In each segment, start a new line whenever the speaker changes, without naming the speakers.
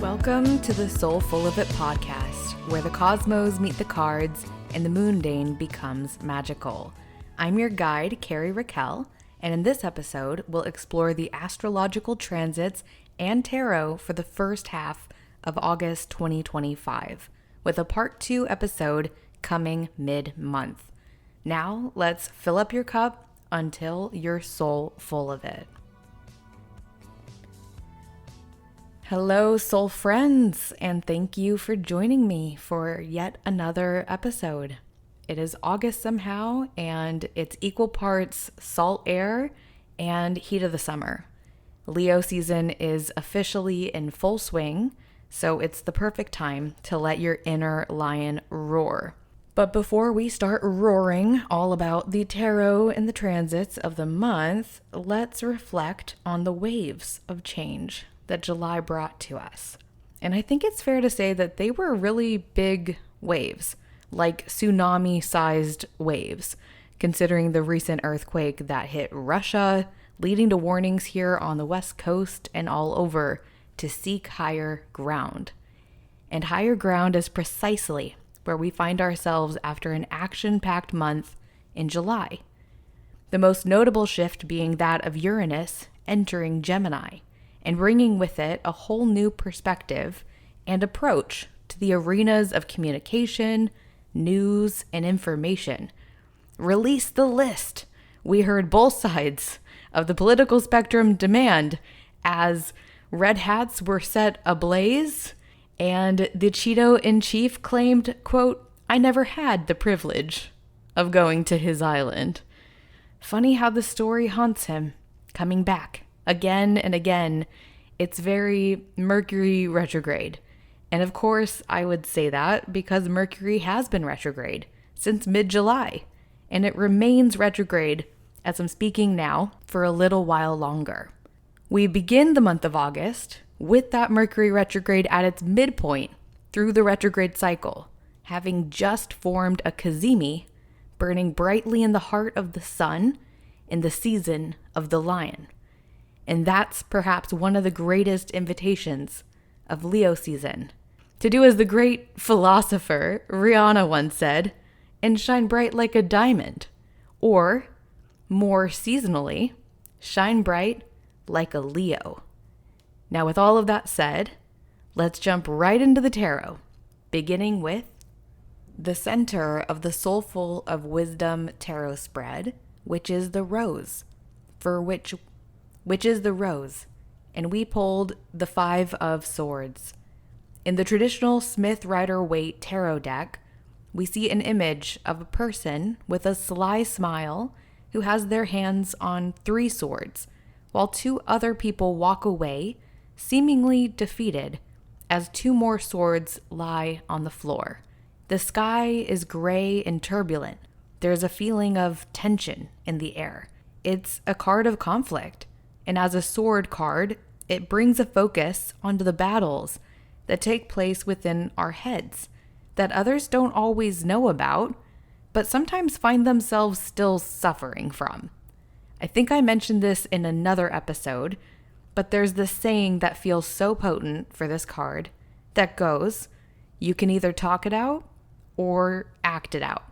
Welcome to the 𝗪𝗶𝗵𝗀 podcast, where the cosmos meet the cards and the mundane becomes magical. I'm your guide, Kari 𝗪𝗃𝗀, and in this episode, we'll explore the astrological transits and tarot for the first half of August 2025, with a part 2 episode coming mid-month. Now, let's fill up your cup until you're soul full of it. Hello, soul friends, and thank you for joining me for yet another episode. It is August somehow, and it's equal parts salt air and heat of the summer. Leo season is officially in full swing, so it's the perfect time to let your inner lion roar. But before we start roaring all about the tarot and the transits of the month, let's reflect on the waves of change that July brought to us. And I think it's fair to say that they were really big waves, like tsunami-sized waves, considering the recent earthquake that hit Russia, leading to warnings here on the West Coast and all over to seek higher ground. And higher ground is precisely where we find ourselves after an action-packed month in July. The most notable shift being that of Uranus entering Gemini, and bringing with it a whole new perspective and approach to the arenas of communication, news, and information. Release the list. We heard both sides of the political spectrum demand as red hats were set ablaze, and the Cheeto-in-chief claimed, quote, "I never had the privilege of going to his island." Funny how the story haunts him, coming back again and again. It's very Mercury retrograde. And of course, I would say that because Mercury has been retrograde since mid-July, and it remains retrograde as I'm speaking now for a little while longer. We begin the month of August with that Mercury retrograde at its midpoint through the retrograde cycle, having just formed a 𝗧𝗍𝗄, burning brightly in the heart of the sun in the season of the lion. And that's perhaps one of the greatest invitations of Leo season, to do as the great philosopher Rihanna once said, and shine bright like a diamond, or, more seasonally, shine bright like a Leo. Now, with all of that said, let's jump right into the tarot, beginning with the center of the Soulful of Wisdom tarot spread, which is the rose, which is the rose, and we pulled the 5 of Swords. In the traditional Smith-Rider-Waite tarot deck, we see an image of a person with a sly smile who has their hands on 3 swords, while 2 other people walk away, seemingly defeated, as 2 more swords lie on the floor. The sky is gray and turbulent. There's a feeling of tension in the air. It's a card of conflict. And as a sword card, it brings a focus onto the battles that take place within our heads that others don't always know about, but sometimes find themselves still suffering from. I think I mentioned this in another episode, but there's this saying that feels so potent for this card that goes, you can either talk it out or act it out,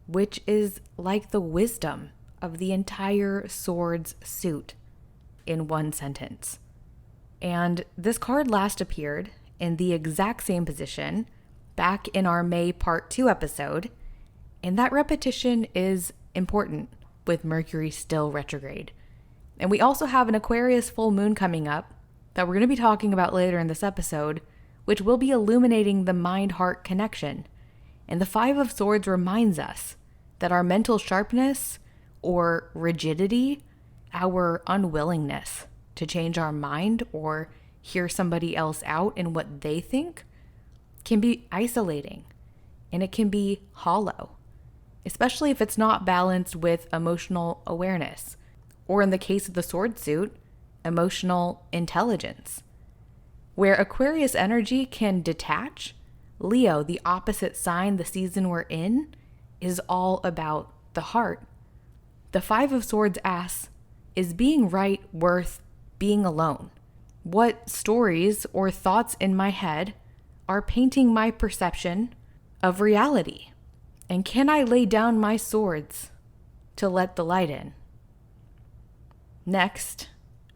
which is like the wisdom of the entire Swords suit in one sentence. And this card last appeared in the exact same position back in our May Part 2 episode, and that repetition is important with Mercury still retrograde. And we also have an Aquarius full moon coming up that we're going to be talking about later in this episode, which will be illuminating the mind-heart connection. And the 5 of Swords reminds us that our mental sharpness or rigidity, our unwillingness to change our mind or hear somebody else out in what they think, can be isolating, and it can be hollow, especially if it's not balanced with emotional awareness, or in the case of the sword suit, emotional intelligence. Where Aquarius energy can detach, Leo, the opposite sign the season we're in, is all about the heart. The 5 of Swords asks, is being right worth being alone? What stories or thoughts in my head are painting my perception of reality? And can I lay down my swords to let the light in? Next,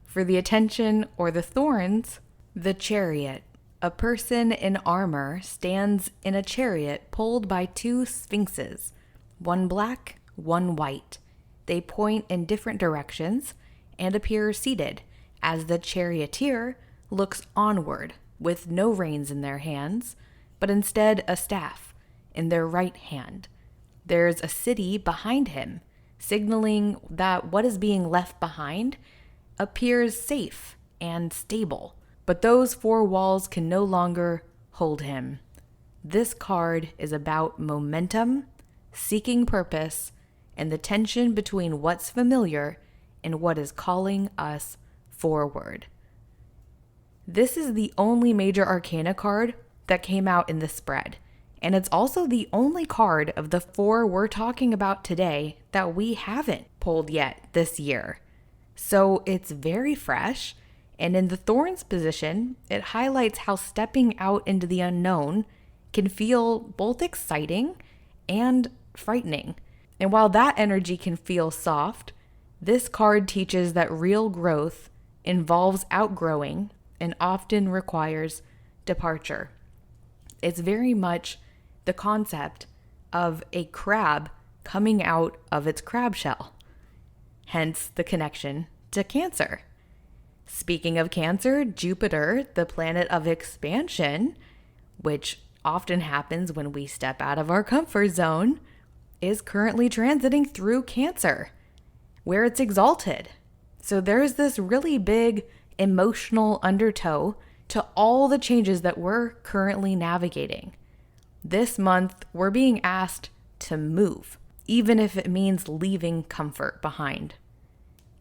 for the attention or the thorns, the Chariot. A person in armor stands in a chariot pulled by two sphinxes, one black, one white. They point in different directions and appear seated as the charioteer looks onward with no reins in their hands, but instead a staff in their right hand. There's a city behind him, signaling that what is being left behind appears safe and stable. But those four walls can no longer hold him. This card is about momentum, seeking purpose, and the tension between what's familiar and what is calling us forward. This is the only major arcana card that came out in this spread, and it's also the only card of the four we're talking about today that we haven't pulled yet this year. So it's very fresh, and in the Thorns position, it highlights how stepping out into the unknown can feel both exciting and frightening. And while that energy can feel soft, this card teaches that real growth involves outgrowing and often requires departure. It's very much the concept of a crab coming out of its crab shell, hence the connection to Cancer. Speaking of Cancer, Jupiter, the planet of expansion, which often happens when we step out of our comfort zone, is currently transiting through Cancer, where it's exalted. So there's this really big emotional undertow to all the changes that we're currently navigating. This month, we're being asked to move, even if it means leaving comfort behind.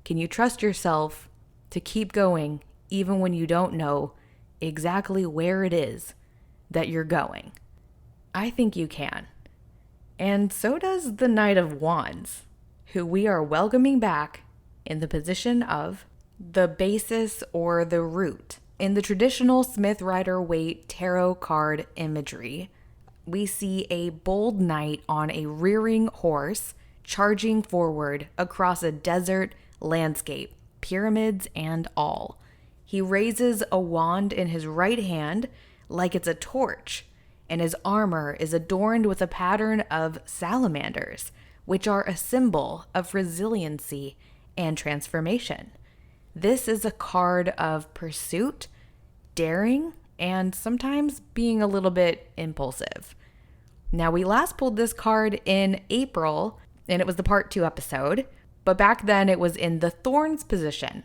Can you trust yourself to keep going even when you don't know exactly where it is that you're going? I think you can. And so does the Knight of Wands, who we are welcoming back in the position of the basis or the root. In the traditional Smith-Rider-Waite tarot card imagery, we see a bold knight on a rearing horse charging forward across a desert landscape, pyramids and all. He raises a wand in his right hand like it's a torch, and his armor is adorned with a pattern of salamanders, which are a symbol of resiliency and transformation. This is a card of pursuit, daring, and sometimes being a little bit impulsive. Now, we last pulled this card in April, and it was the part 2 episode, but back then it was in the Thorns position,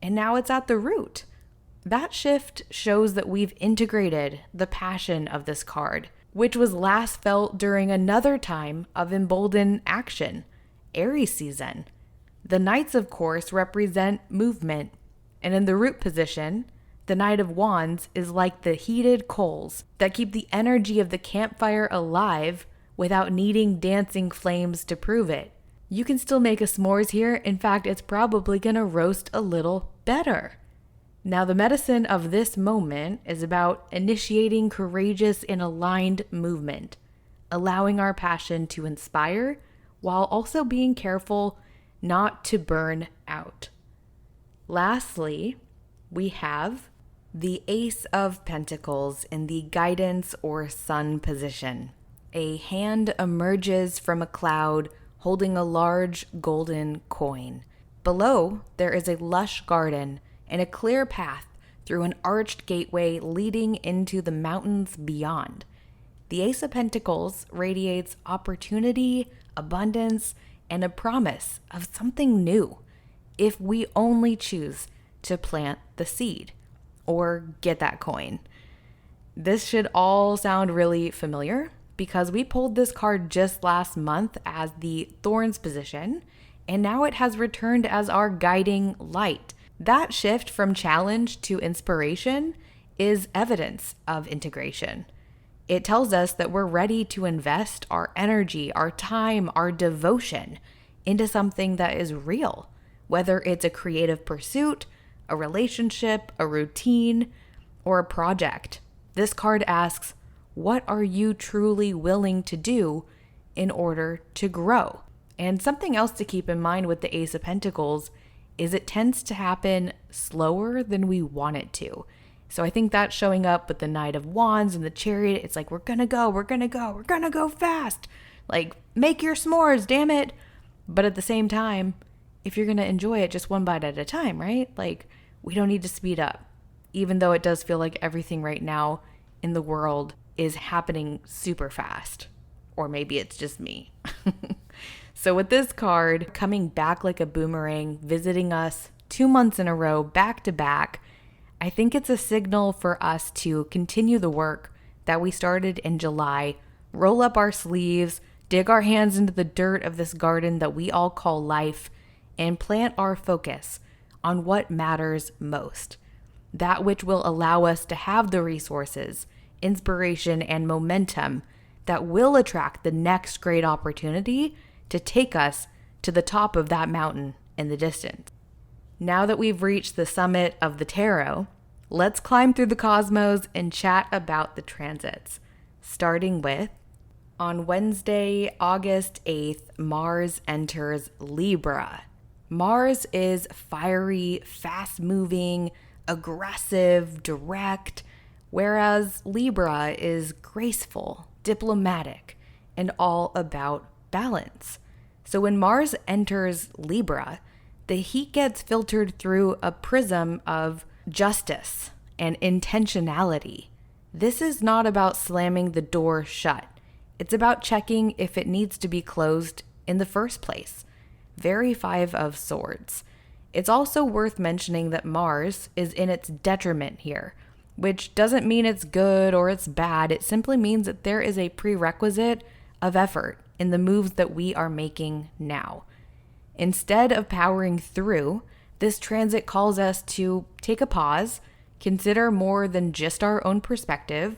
and now it's at the root. That shift shows that we've integrated the passion of this card, which was last felt during another time of emboldened action, Aries season. The Knights, of course, represent movement, and in the root position, the Knight of Wands is like the heated coals that keep the energy of the campfire alive without needing dancing flames to prove it. You can still make a s'mores here. In fact, it's probably going to roast a little better. Now, the medicine of this moment is about initiating courageous and aligned movement, allowing our passion to inspire while also being careful not to burn out. Lastly, we have the Ace of Pentacles in the guidance or sun position. A hand emerges from a cloud holding a large golden coin. Below, there is a lush garden and a clear path through an arched gateway leading into the mountains beyond. The Ace of Pentacles radiates opportunity, abundance, and a promise of something new if we only choose to plant the seed or get that coin. This should all sound really familiar because we pulled this card just last month as the Thorns position, and now it has returned as our guiding light. That shift from challenge to inspiration is evidence of integration. It tells us that we're ready to invest our energy, our time, our devotion into something that is real, whether it's a creative pursuit, a relationship, a routine, or a project. This card asks, what are you truly willing to do in order to grow? And something else to keep in mind with the Ace of Pentacles is it tends to happen slower than we want it to. So I think that's showing up with the Knight of Wands and the Chariot. It's like, we're gonna go fast. Like, make your s'mores, damn it. But at the same time, if you're gonna enjoy it just one bite at a time, right? Like, we don't need to speed up, even though it does feel like everything right now in the world is happening super fast. Or maybe it's just me. So with this card coming back like a boomerang, visiting us 2 months in a row, back to back, I think it's a signal for us to continue the work that we started in July, roll up our sleeves, dig our hands into the dirt of this garden that we all call life, and plant our focus on what matters most. That which will allow us to have the resources, inspiration, and momentum that will attract the next great opportunity to take us to the top of that mountain in the distance. Now that we've reached the summit of the tarot, let's climb through the cosmos and chat about the transits. Starting with, on Wednesday, August 8th, Mars enters Libra. Mars is fiery, fast-moving, aggressive, direct, whereas Libra is graceful, diplomatic, and all about balance. So when Mars enters Libra, the heat gets filtered through a prism of justice and intentionality. This is not about slamming the door shut. It's about checking if it needs to be closed in the first place. Very Five of Swords. It's also worth mentioning that Mars is in its detriment here, which doesn't mean it's good or it's bad. It simply means that there is a prerequisite of effort in the moves that we are making now. Instead of powering through, this transit calls us to take a pause, consider more than just our own perspective,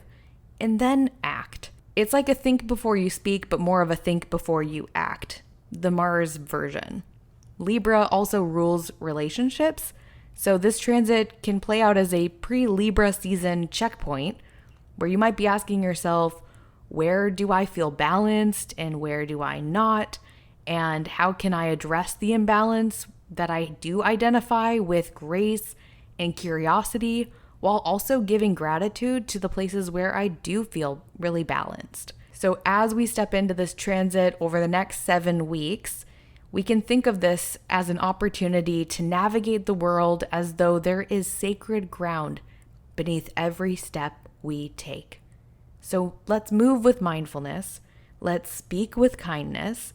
and then act. It's like a think before you speak, but more of a think before you act, the Mars version. Libra also rules relationships, so this transit can play out as a pre-Libra season checkpoint, where you might be asking yourself, where do I feel balanced and where do I not? And how can I address the imbalance that I do identify with grace and curiosity, while also giving gratitude to the places where I do feel really balanced? So as we step into this transit over the next 7 weeks, we can think of this as an opportunity to navigate the world as though there is sacred ground beneath every step we take. So let's move with mindfulness. Let's speak with kindness.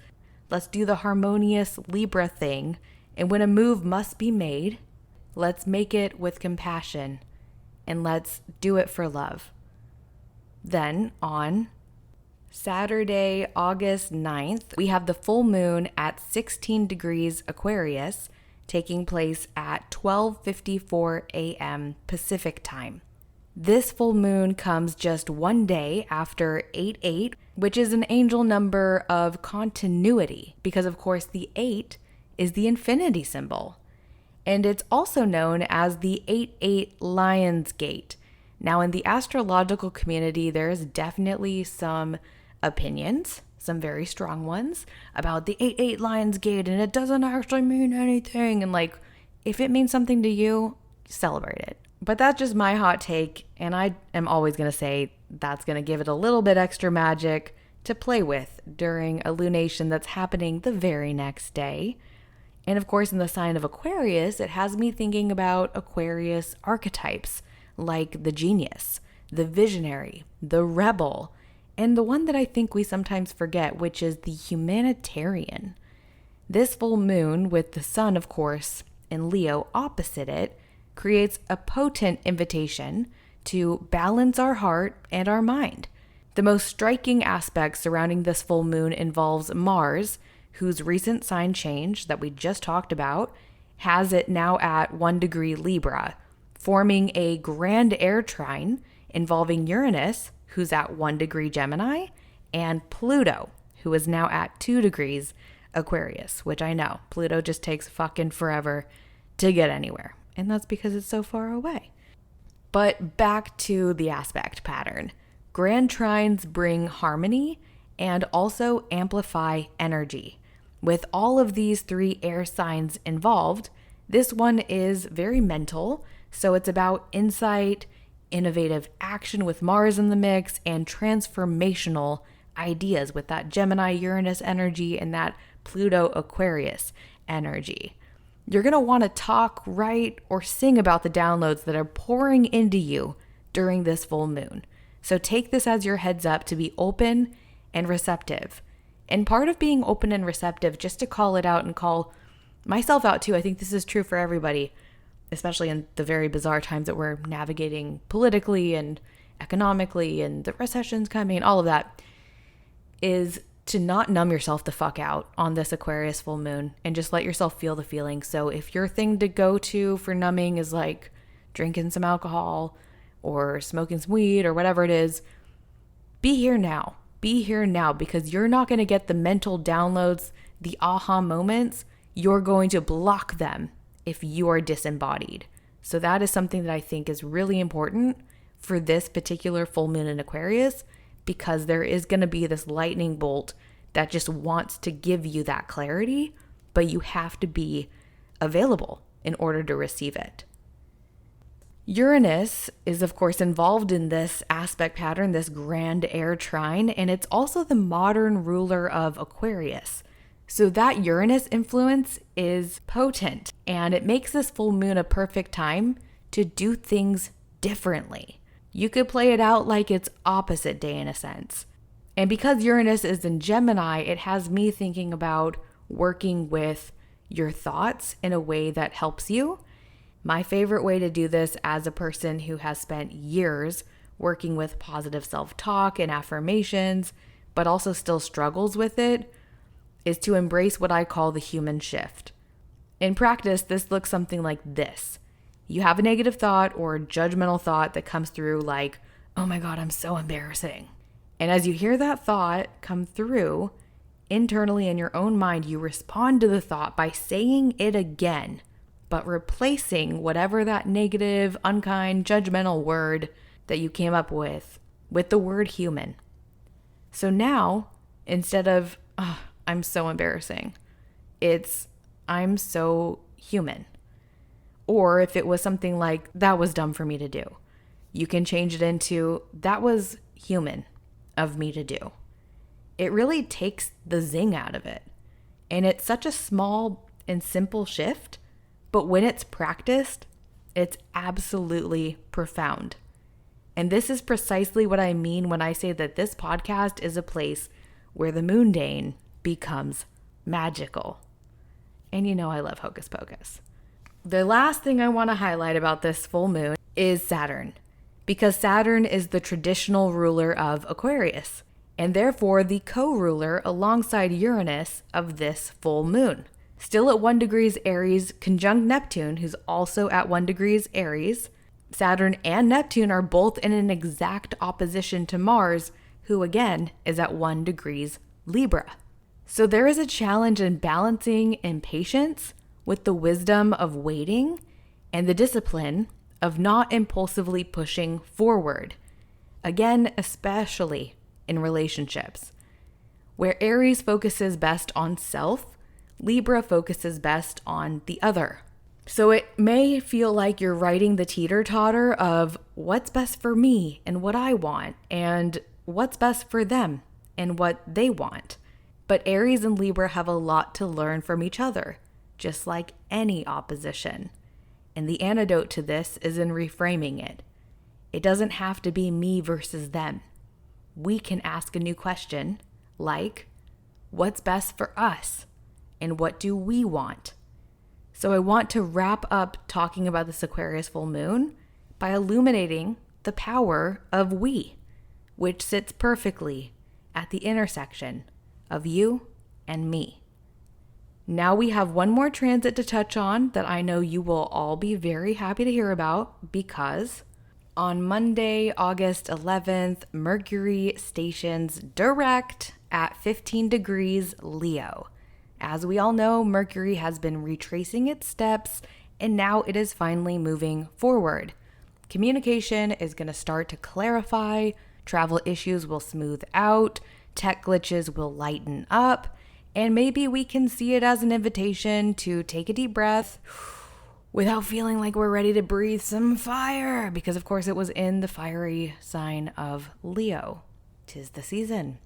Let's do the harmonious Libra thing. And when a move must be made, let's make it with compassion and let's do it for love. Then on Saturday, August 9th, we have the full moon at 16 degrees Aquarius taking place at 12:54 a.m. Pacific time. This full moon comes just one day after 8/8, which is an angel number of continuity, because of course the 8 is the infinity symbol. And it's also known as the 8/8 Lion's Gate. Now in the astrological community, there's definitely some opinions, some very strong ones, about the 8/8 Lion's Gate, and it doesn't actually mean anything. And like, if it means something to you, celebrate it. But that's just my hot take, and I am always going to say that's going to give it a little bit extra magic to play with during a lunation that's happening the very next day. And of course, in the sign of Aquarius, it has me thinking about Aquarius archetypes, like the genius, the visionary, the rebel, and the one that I think we sometimes forget, which is the humanitarian. This full moon, with the sun, of course, in Leo opposite it, creates a potent invitation to balance our heart and our mind. The most striking aspect surrounding this full moon involves Mars, whose recent sign change that we just talked about has it now at 1 degree Libra, forming a grand air trine involving Uranus, who's at 1 degree Gemini, and Pluto, who is now at 2 degrees Aquarius, which I know, Pluto just takes fucking forever to get anywhere. and that's because it's so far away. But back to the aspect pattern. Grand trines bring harmony and also amplify energy. With all of these 3 air signs involved, this one is very mental, so it's about insight, innovative action with Mars in the mix, and transformational ideas with that Gemini-Uranus energy and that Pluto-Aquarius energy. You're going to want to talk, write, or sing about the downloads that are pouring into you during this full moon. So take this as your heads up to be open and receptive. And part of being open and receptive, just to call it out and call myself out too, I think this is true for everybody, especially in the very bizarre times that we're navigating politically and economically and the recession's coming, all of that, is to not numb yourself the fuck out on this Aquarius full moon and just let yourself feel the feeling. So if your thing to go to for numbing is like drinking some alcohol or smoking some weed or whatever it is, be here now. Be here now, because you're not going to get the mental downloads, the aha moments. You're going to block them if you are disembodied. So that is something that I think is really important for this particular full moon in Aquarius, because there is going to be this lightning bolt that just wants to give you that clarity, but you have to be available in order to receive it. Uranus is, of course, involved in this aspect pattern, this grand air trine, and it's also the modern ruler of Aquarius. So that Uranus influence is potent, and it makes this full moon a perfect time to do things differently. You could play it out like it's opposite day in a sense. And because Uranus is in Gemini, it has me thinking about working with your thoughts in a way that helps you. My favorite way to do this as a person who has spent years working with positive self-talk and affirmations, but also still struggles with it, is to embrace what I call the human shift. In practice, this looks something like this. You have a negative thought or judgmental thought that comes through like, oh my God, I'm so embarrassing. And as you hear that thought come through, internally in your own mind, you respond to the thought by saying it again, but replacing whatever that negative, unkind, judgmental word that you came up with the word human. So now, instead of, oh, I'm so embarrassing, it's, I'm so human. Or if it was something like, that was dumb for me to do, you can change it into, that was human of me to do. It really takes the zing out of it. And it's such a small and simple shift, but when it's practiced, it's absolutely profound. And this is precisely what I mean when I say that this podcast is a place where the mundane becomes magical. And you know I love hocus pocus. The last thing I want to highlight about this full moon is Saturn, because Saturn is the traditional ruler of Aquarius, and therefore the co-ruler alongside Uranus of this full moon. Still at 1 degrees Aries, conjunct Neptune, who's also at 1 degrees Aries. Saturn and Neptune are both in an exact opposition to Mars, who again is at 1 degrees Libra. So there is a challenge in balancing impatience with the wisdom of waiting and the discipline of not impulsively pushing forward. Again, especially in relationships, where Aries focuses best on self, Libra focuses best on the other. So it may feel like you're riding the teeter-totter of what's best for me and what I want, and what's best for them and what they want. But Aries and Libra have a lot to learn from each other, just like any opposition. And the antidote to this is in reframing it. It doesn't have to be me versus them. We can ask a new question like, what's best for us? And what do we want? So I want to wrap up talking about this Aquarius full moon by illuminating the power of we, which sits perfectly at the intersection of you and me. Now we have one more transit to touch on that I know you will all be very happy to hear about, because on Monday, August 11th, Mercury stations direct at 15 degrees Leo. As we all know, Mercury has been retracing its steps and now it is finally moving forward. Communication is going to start to clarify, travel issues will smooth out, tech glitches will lighten up, and maybe we can see it as an invitation to take a deep breath without feeling like we're ready to breathe some fire, because of course it was in the fiery sign of Leo. 'Tis the season.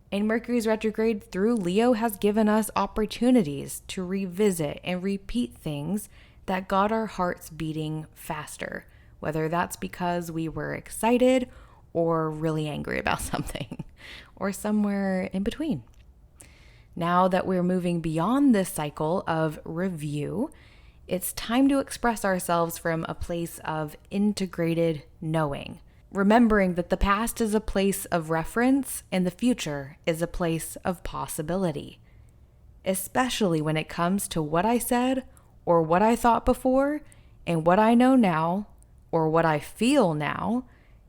And Mercury's retrograde through Leo has given us opportunities to revisit and repeat things that got our hearts beating faster, whether that's because we were excited or really angry about something, or somewhere in between. Now that we're moving beyond this cycle of review, it's time to express ourselves from a place of integrated knowing, remembering that the past is a place of reference and the future is a place of possibility, especially when it comes to what I said or what I thought before and what I know now or what I feel now,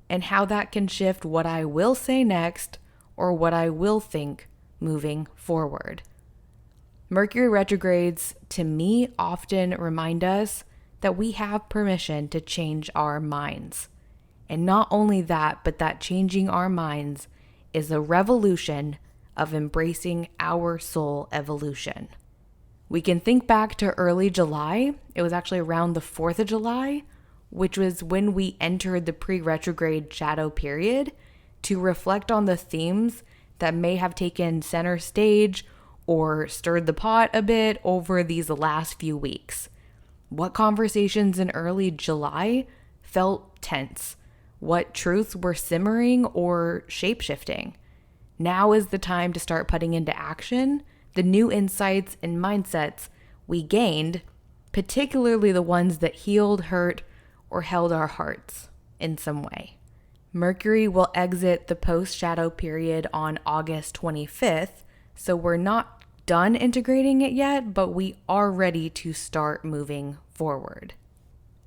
and how that can shift what I will say next or what I will think moving forward. Mercury retrogrades, to me, often remind us that we have permission to change our minds. And not only that, but that changing our minds is a revolution of embracing our soul evolution. We can think back to early July. It was actually around the 4th of July, which was when we entered the pre-retrograde shadow period, to reflect on the themes that may have taken center stage or stirred the pot a bit over these last few weeks. What conversations in early July felt tense? What truths were simmering or shape-shifting? Now is the time to start putting into action the new insights and mindsets we gained, particularly the ones that healed, hurt, or held our hearts in some way. Mercury will exit the post-shadow period on August 25th, so we're not done integrating it yet, but we are ready to start moving forward.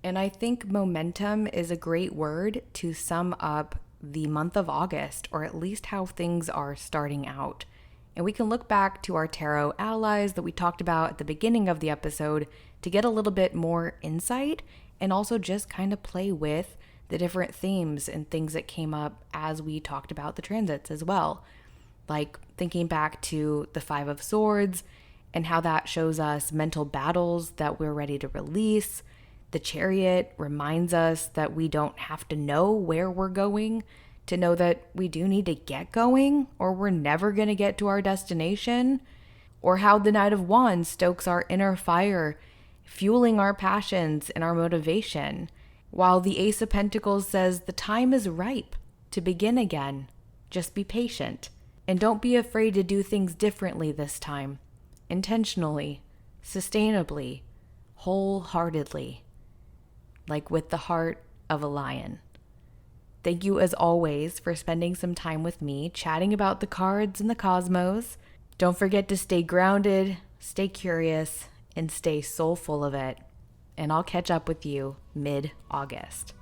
And I think momentum is a great word to sum up the month of August, or at least how things are starting out. And we can look back to our tarot allies that we talked about at the beginning of the episode to get a little bit more insight, and also just kind of play with the different themes and things that came up as we talked about the transits as well. Like thinking back to the 5 of Swords and how that shows us mental battles that we're ready to release. The Chariot reminds us that we don't have to know where we're going to know that we do need to get going, or we're never going to get to our destination. Or how the Knight of Wands stokes our inner fire, fueling our passions and our motivation, while the Ace of Pentacles says the time is ripe to begin again. Just be patient, and don't be afraid to do things differently this time, intentionally, sustainably, wholeheartedly, like with the heart of a lion. Thank you as always for spending some time with me chatting about the cards and the cosmos. Don't forget to stay grounded, stay curious, and stay soulful of it. And I'll catch up with you mid-August.